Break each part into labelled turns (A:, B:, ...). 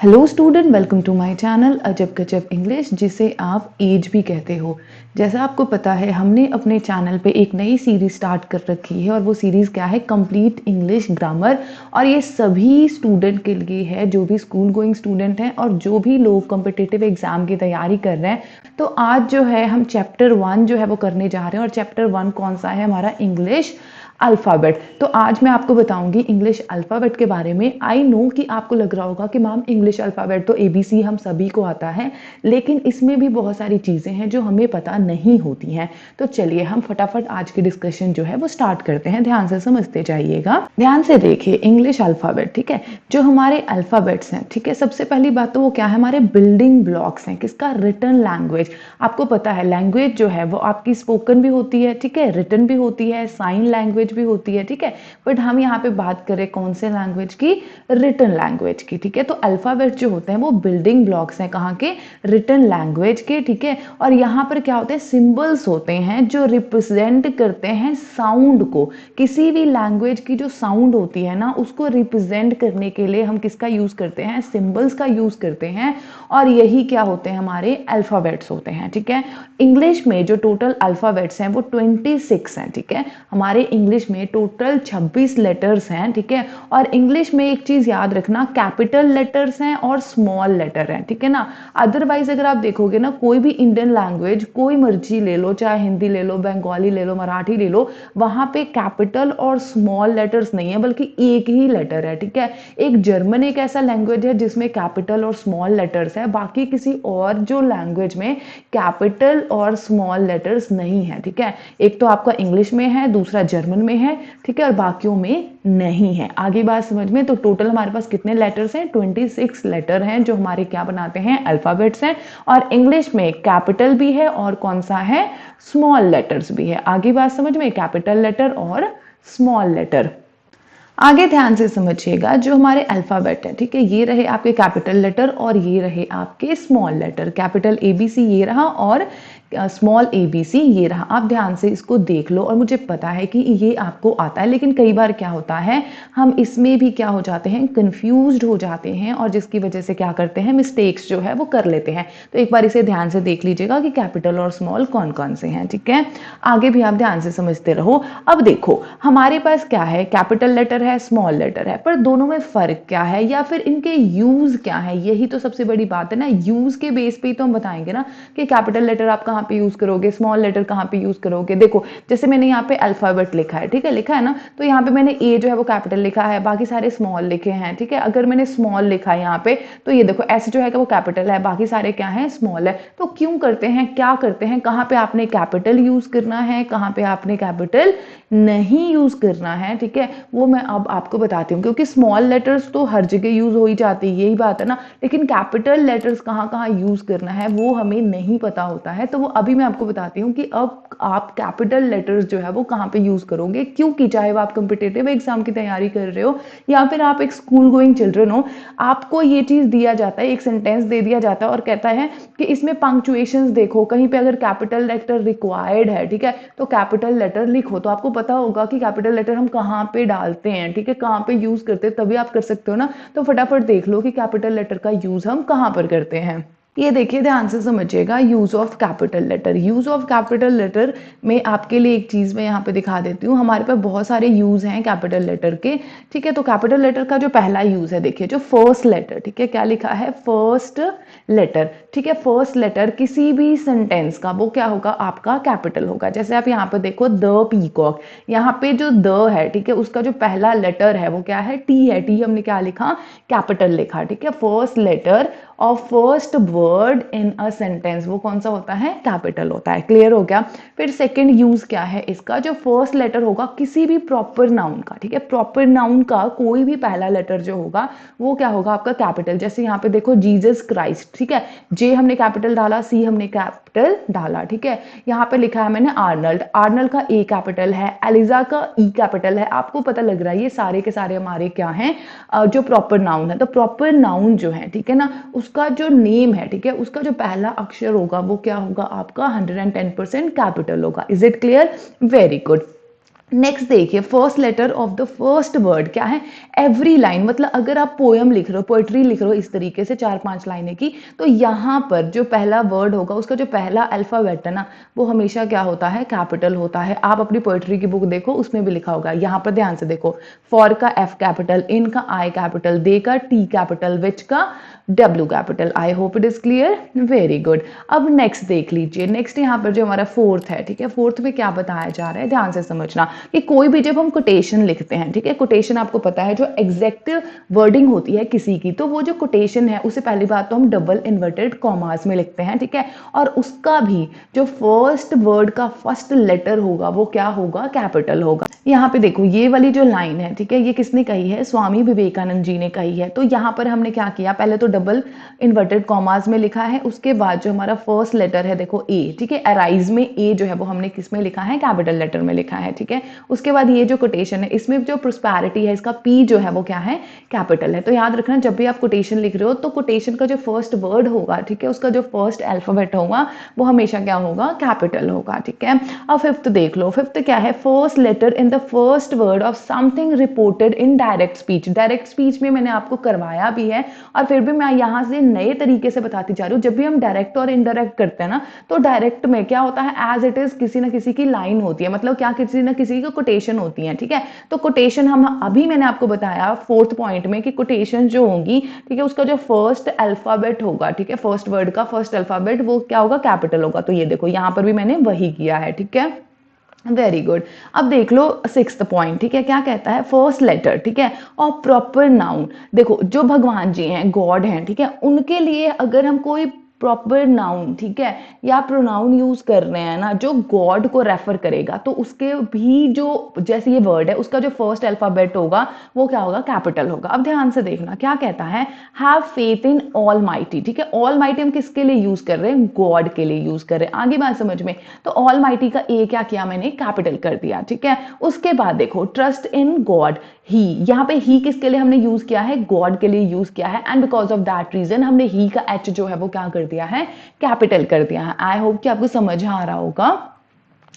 A: Hello student, welcome to my channel अजब गजब English, जिसे आप एज भी कहते हो। जैसा आपको पता है, हमने अपने चैनल पे एक नई सीरीज स्टार्ट कर रखी है और वो सीरीज क्या है, कंप्लीट इंग्लिश ग्रामर। और ये सभी स्टूडेंट के लिए है, जो भी स्कूल गोइंग स्टूडेंट हैं और जो भी लोग कॉम्पिटिटिव एग्जाम की तैयारी कर रहे हैं। तो आज जो है हम चैप्टर 1 जो है वो करने जा रहे हैं। और चैप्टर 1 कौन सा है? हमारा इंग्लिश अल्फ़ाबेट। तो आज मैं आपको बताऊंगी इंग्लिश अल्फ़ाबेट के बारे में। आई नो कि आपको लग रहा होगा कि मैम इंग्लिश अल्फ़ाबेट तो एबीसी हम सभी को आता है, लेकिन इसमें भी बहुत सारी चीज़ें हैं जो हमें पता नहीं होती हैं। तो चलिए हम फटाफट आज की डिस्कशन जो है वो स्टार्ट करते हैं। ध्यान से समझते जाइएगा, ध्यान से देखिए इंग्लिश अल्फ़ाबेट। ठीक है, जो हमारे अल्फ़ाबेट्स हैं, ठीक है, सबसे पहली बात तो वो क्या है, हमारे बिल्डिंग ब्लॉक्स हैं किसका? Written language. आपको पता है लैंग्वेज जो है वो आपकी स्पोकन भी होती है, ठीक है, रिटन भी होती है, साइन लैंग्वेज भी होती है, ठीक है। बट हम यहाँ पे बात करें कौन से लैंग्वेज की? रिटन लैंग्वेज की, ठीक है। तो अल्फाबेट जो होते हैं वो बिल्डिंग ब्लॉक्स हैं कहाँ के? रिटन लैंग्वेज के, ठीक है। और यहाँ पर क्या होते हैं? सिंबल्स होते हैं जो रिप्रेजेंट करते हैं साउंड को। किसी भी लैंग्वेज की जो साउंड होती है ना, उसको रिप्रेजेंट करने के लिए हम किसका यूज करते हैं? सिंबल्स का यूज करते हैं। और यही क्या होते हैं? हमारे अल्फाबेट्स होते हैं, ठीक है। इंग्लिश में जो टोटल अल्फाबेट्स हैं वो 26 हैं, ठीक है। हमारे इंग्लिश में टोटल 26 लेटर्स हैं, ठीक है। और इंग्लिश में एक चीज याद रखना, कैपिटल लेटर्स हैं और स्मॉल लेटर हैं, ठीक है ना। अदरवाइज अगर आप देखोगे ना, कोई भी इंडियन लैंग्वेज कोई मर्जी ले लो, चाहे हिंदी ले लो, बंगाली ले लो, मराठी ले लो, वहां पे कैपिटल और स्मॉल लेटर्स नहीं है, बल्कि एक ही लेटर है, ठीक है। एक जर्मन एक ऐसा लैंग्वेज है जिसमें कैपिटल और स्मॉल लेटर्स है, बाकी किसी और जो लैंग्वेज में कैपिटल और स्मॉल लेटर्स नहीं है, ठीक है। एक तो आपका इंग्लिश में है, दूसरा जर्मन में है, ठीक है, और बाकियों में नहीं है। आगे बात समझ में? तो टोटल हमारे पास कितने लेटर्स हैं? 26 लेटर हैं जो हमारे क्या बनाते हैं? अल्फाबेट्स हैं। और इंग्लिश में कैपिटल भी है और कौन सा है? स्मॉल लेटर्स भी है। आगे बात समझ में? कैपिटल लेटर और स्मॉल लेटर। आगे ध्यान से समझिएगा, जो हमारे अल्फाबेट है, ठीक है, ये रहे आपके कैपिटल लेटर और ये रहे आपके स्मॉल लेटर। कैपिटल एबीसी ये रहा और स्मॉल एबीसी ये रहा। आप ध्यान से इसको देख लो। और मुझे पता है कि ये आपको आता है, लेकिन कई बार क्या होता है, हम इसमें भी क्या हो जाते हैं? कंफ्यूज्ड हो जाते हैं, और जिसकी वजह से क्या करते हैं? मिस्टेक्स जो है वो कर लेते हैं। तो एक बार इसे ध्यान से देख लीजिएगा कि कैपिटल और स्मॉल कौन कौन से हैं, ठीक है। आगे भी आप ध्यान से समझते रहो। अब देखो हमारे पास क्या है, कैपिटल लेटर है, स्मॉल लेटर है, पर दोनों में फर्क क्या है या फिर इनके यूज क्या है? यही तो सबसे बड़ी बात है ना। यूज के बेस पे ही तो हम बताएंगे ना कि कैपिटल लेटर आप कहाँ पे यूज करोगे, स्मॉल लेटर कहाँ पे यूज करोगे। देखो जैसे मैंने यहाँ पे अल्फाबेट लिखा है, ठीक है, लिखा है ना, तो यहाँ पे मैंने ए जो है वो कैपिटल लिखा है, बाकी सारे स्मॉल लिखे हैं, ठीक है। अगर मैंने स्मॉल लिखा है यहाँ पे, तो ये देखो एस जो है वो कैपिटल है, बाकी सारे क्या है? स्मॉल है। तो क्यों करते हैं, क्या करते हैं, कहाँ पे आपने कैपिटल यूज करना है, कहाँ पे आपने कैपिटल नहीं यूज करना है, ठीक है, वो मैं अब आपको बताती हूँ। क्योंकि स्मॉल लेटर्स तो हर जगह यूज हो ही जाती है, यही बात है ना, लेकिन कैपिटल लेटर्स कहाँ कहाँ यूज करना है वो हमें नहीं पता होता है। तो वो अभी मैं आपको बताती हूँ कि अब आप कैपिटल लेटर्स जो है वो कहाँ पे यूज करोगे। क्योंकि चाहे वो आप कॉम्पिटिटिव एग्जाम की तैयारी कर रहे हो या फिर आप एक स्कूल गोइंग चिल्ड्रन हो, आपको ये चीज दिया जाता है, एक सेंटेंस दे दिया जाता है और कहता है कि इसमें पंक्चुएशंस देखो, कहीं पे अगर कैपिटल लेटर रिक्वायर्ड है, ठीक है, तो कैपिटल लेटर लिखो। तो आपको पता होगा कि कैपिटल लेटर हम कहाँ पे डालते हैं, ठीक है, कहाँ पे यूज करते हैं, तभी आप कर सकते हो ना। तो फटाफट देख लो कि कैपिटल लेटर का यूज हम कहाँ पर करते हैं। ये देखिए ध्यान से समझिएगा, use of capital letter. Use of capital letter में आपके लिए एक चीज मैं यहाँ पे दिखा देती हूँ। हमारे पास बहुत सारे यूज हैं कैपिटल लेटर के, ठीक है। तो कैपिटल लेटर का जो पहला यूज है, देखिए जो फर्स्ट लेटर, ठीक है, क्या लिखा है? फर्स्ट लेटर, ठीक है। फर्स्ट लेटर किसी भी सेंटेंस का वो क्या होगा? आपका कैपिटल होगा। जैसे आप यहाँ पे देखो द पीकॉक, यहाँ पे जो द है, ठीक है, उसका जो पहला लेटर है वो क्या है? टी है। टी हमने क्या लिखा? कैपिटल लिखा, ठीक है। फर्स्ट लेटर और first word in a sentence वो कौन सा होता है? कैपिटल होता है। क्लियर हो गया? फिर सेकंड यूज क्या है इसका? जो फर्स्ट लेटर होगा किसी भी प्रॉपर नाउन का, ठीक है, प्रॉपर नाउन का कोई भी पहला लेटर जो होगा वो क्या होगा? आपका कैपिटल। जैसे यहाँ पे देखो जीसस क्राइस्ट, ठीक है, जे हमने कैपिटल डाला, सी हमने कैपिटल डाला, ठीक है। यहाँ पे लिखा है मैंने आर्नल्ड, आर्नल्ड का ए कैपिटल है, एलिजा का ई कैपिटल है। आपको पता लग रहा है ये सारे के सारे हमारे क्या हैं? जो प्रॉपर नाउन है। तो प्रॉपर नाउन जो है, ठीक है ना, उसका जो नेम है, ठीक है, उसका जो पहला अक्षर होगा वो क्या होगा? आपका 110% कैपिटल होगा। Is it clear? Very good. Next देखिए, first letter of the first word क्या है? एवरी लाइन, मतलब अगर आप पोयम लिख रहे हो, पोएट्री लिख रहे हो इस तरीके से 4-5 लाइनें की, तो यहाँ पर जो पहला वर्ड होगा उसका जो पहला अल्फाबेट है ना, वो हमेशा क्या होता है? कैपिटल होता है। आप अपनी पोएट्री की बुक देखो, उसमें भी लिखा होगा। यहाँ पर ध्यान से देखो, फॉर का एफ कैपिटल, इन का आई कैपिटल, दे का टी कैपिटल, विच का W capital. I hope it is clear, very good. अब नेक्स्ट देख लीजिए, नेक्स्ट यहाँ पर जो हमारा फोर्थ है, ठीक है, फोर्थ में क्या बताया जा रहा है, ध्यान से समझना कि कोई भी जब हम कोटेशन लिखते हैं, ठीक है, कोटेशन आपको पता है जो एग्जैक्ट वर्डिंग होती है किसी की, तो वो जो कोटेशन है उसे पहली बात तो हम डबल इन्वर्टेड कॉमास में लिखते हैं, ठीक है, और उसका भी जो फर्स्ट वर्ड का फर्स्ट लेटर होगा वो क्या होगा? कैपिटल होगा। यहाँ पे देखो ये वाली जो लाइन है, ठीक है, ये किसने कही है? स्वामी विवेकानंद जी ने कही है। तो यहाँ पर हमने क्या किया, पहले तो डबल इन्वर्टेड कॉमास में लिखा है, उसके बाद जो हमारा फर्स्ट लेटर है देखो ए, ठीक है, अराइज में ए जो है वो हमने किस में लिखा है? कैपिटल लेटर में लिखा है, ठीक है। उसके बाद ये जो कोटेशन है इसमें जो प्रोस्पैरिटी है इसका पी जो है वो क्या है? कैपिटल है। तो याद रखना जब भी आप कोटेशन लिख रहे हो तो कोटेशन का जो फर्स्ट वर्ड होगा, ठीक है, उसका जो फर्स्ट अल्फाबेट होगा वो हमेशा क्या होगा? कैपिटल होगा, ठीक है। अब फिफ्थ देख लो, फिफ्थ क्या है? First letter in the first word of something reported in direct speech. Direct speech में मैंने आपको करवाया भी है और फिर भी मैं यहाँ से नए तरीके से बताती जा रही हूँ। जब भी हम डायरेक्ट और इनडायरेक्ट करते हैं ना, तो डायरेक्ट में क्या होता है? एज इट इज किसी ना किसी की लाइन होती है, मतलब क्या किसी ना किसी की कोटेशन होती है, ठीक है। तो कोटेशन हम अभी मैंने आपको बताया फोर्थ पॉइंट में कि कोटेशन जो होगी, ठीक है, उसका जो फर्स्ट अल्फाबेट होगा, ठीक है, फर्स्ट वर्ड का फर्स्ट अल्फाबेट वो क्या होगा? कैपिटल होगा। तो ये देखो यहाँ पर भी मैंने वही किया है, ठीक है, वेरी गुड। अब देख लो सिक्स्थ पॉइंट, ठीक है, क्या कहता है? फर्स्ट लेटर, ठीक है, और प्रॉपर नाउन। देखो जो भगवान जी हैं, गॉड हैं, ठीक है, उनके लिए अगर हम कोई प्रॉपर नाउन, ठीक है, या प्रोनाउन यूज कर रहे हैं ना जो गॉड को रेफर करेगा, तो उसके भी जो जैसे ये वर्ड है उसका जो फर्स्ट अल्फाबेट होगा वो क्या होगा? कैपिटल होगा। अब ध्यान से देखना क्या कहता है? Have faith in all mighty, ठीक है, ऑल माइटी हम किसके लिए यूज कर रहे हैं? गॉड के लिए यूज कर रहे हैं। आगे बात समझ में, तो ऑल माइटी का ए क्या किया मैंने? कैपिटल कर दिया, ठीक है। उसके बाद देखो ट्रस्ट इन गॉड, ही, यहाँ पे ही किसके लिए हमने यूज किया है? गॉड के लिए यूज किया है, and because of that reason हमने ही का एच जो है वो क्या कर दिया है? कैपिटल कर दिया है। आई होप कि आपको समझ आ रहा होगा।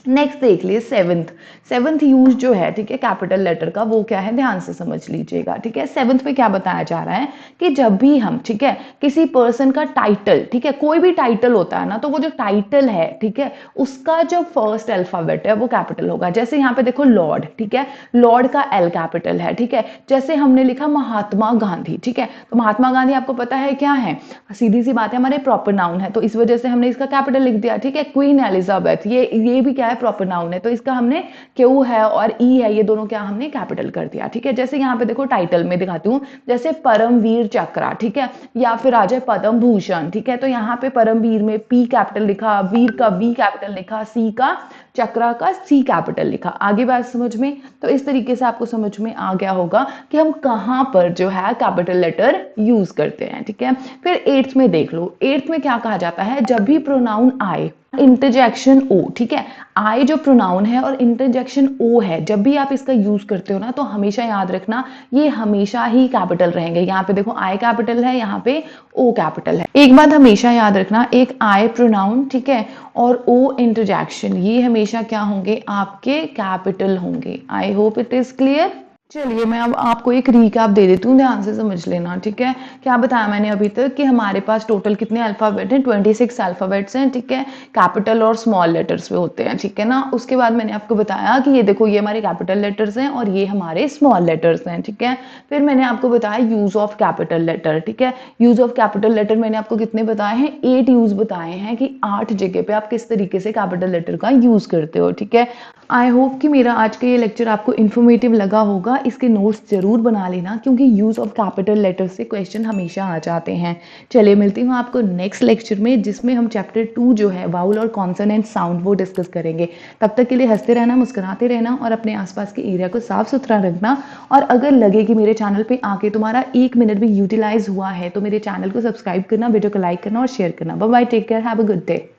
A: नेक्स्ट देख लिए सेवंथ। सेवंथ यूज जो है, ठीक है, कैपिटल लेटर का वो क्या है? ध्यान से समझ लीजिएगा, ठीक है। सेवंथ में क्या बताया जा रहा है कि जब भी हम, ठीक है, किसी पर्सन का टाइटल, ठीक है, कोई भी टाइटल होता है ना, तो वो जो टाइटल है, ठीक है, उसका जो फर्स्ट अल्फाबेट है वो कैपिटल होगा। जैसे यहाँ पे देखो लॉर्ड, ठीक है, लॉर्ड का एल कैपिटल है, ठीक है। जैसे हमने लिखा महात्मा गांधी, ठीक है, तो महात्मा गांधी आपको पता है क्या है? सीधी सी बात है, हमारे प्रॉपर नाउन है, तो इस वजह से हमने इसका कैपिटल लिख दिया, ठीक है। क्वीन एलिजाबेथ, ये भी क्या है? प्रॉपर नाउन है, तो इसका हमने क्यू है और ई है, ये दोनों क्या हमने कैपिटल कर दिया, ठीक है। जैसे यहाँ पे देखो टाइटल में दिखाती हूँ, जैसे परमवीर चक्र, ठीक है, या फिर आ जाए पद्म भूषण, ठीक है, तो यहाँ पे परमवीर में पी कैपिटल लिखा, वीर का वी कैपिटल लिखा, सी का, चक्रा का सी कैपिटल लिखा। आगे बात समझ में, तो इस तरीके से आपको समझ में आ गया होगा कि हम कहां पर जो है कैपिटल लेटर यूज करते हैं, ठीक है। फिर एट्थ में देख लो, एट्थ में क्या कहा जाता है? जब भी प्रोनाउन आए, इंटरजेक्शन ओ, ठीक है, आई जो प्रोनाउन है और इंटरजेक्शन ओ है, जब भी आप इसका यूज करते हो ना, तो हमेशा याद रखना ये हमेशा ही कैपिटल रहेंगे। यहाँ पे देखो आई कैपिटल है, यहाँ पे ओ कैपिटल है। एक बात हमेशा याद रखना, एक आई प्रोनाउन, ठीक है, और ओ इंटरजेक्शन, ये हमेशा क्या होंगे? आपके कैपिटल होंगे। I hope it is clear. चलिए मैं अब आपको एक रीकैप दे देती हूँ, ध्यान से समझ लेना, ठीक है। क्या बताया मैंने अभी तक कि हमारे पास टोटल कितने अल्फाबेट हैं? 26 अल्फाबेट्स हैं, ठीक है, कैपिटल और स्मॉल लेटर्स पे होते हैं, ठीक है ना। उसके बाद मैंने आपको बताया कि ये देखो ये हमारे कैपिटल लेटर्स हैं और ये हमारे स्मॉल लेटर्स हैं, ठीक है। फिर मैंने आपको बताया यूज ऑफ कैपिटल लेटर, ठीक है। यूज ऑफ कैपिटल लेटर मैंने आपको कितने बताए हैं? 8 यूज बताए हैं कि 8 जगह पे आप किस तरीके से कैपिटल लेटर का यूज करते हो, ठीक है। आई होप कि मेरा आज का ये लेक्चर आपको इन्फॉर्मेटिव लगा होगा। इसके नोट्स जरूर बना लेना क्योंकि यूज ऑफ कैपिटल लेटर से क्वेश्चन हमेशा आ जाते हैं। चलिए मिलती हूँ आपको नेक्स्ट लेक्चर में, जिसमें हम चैप्टर 2 जो है वाउल और कॉन्सोनेंट साउंड वो डिस्कस करेंगे। तब तक के लिए हंसते रहना, मुस्कुराते रहना और अपने आसपास के एरिया को साफ सुथरा रखना। और अगर लगे कि मेरे चैनल पे आके तुम्हारा 1 मिनट भी यूटिलाइज हुआ है तो मेरे चैनल को सब्सक्राइब करना, वीडियो को लाइक करना और शेयर करना। Bye bye, take care, have a good day.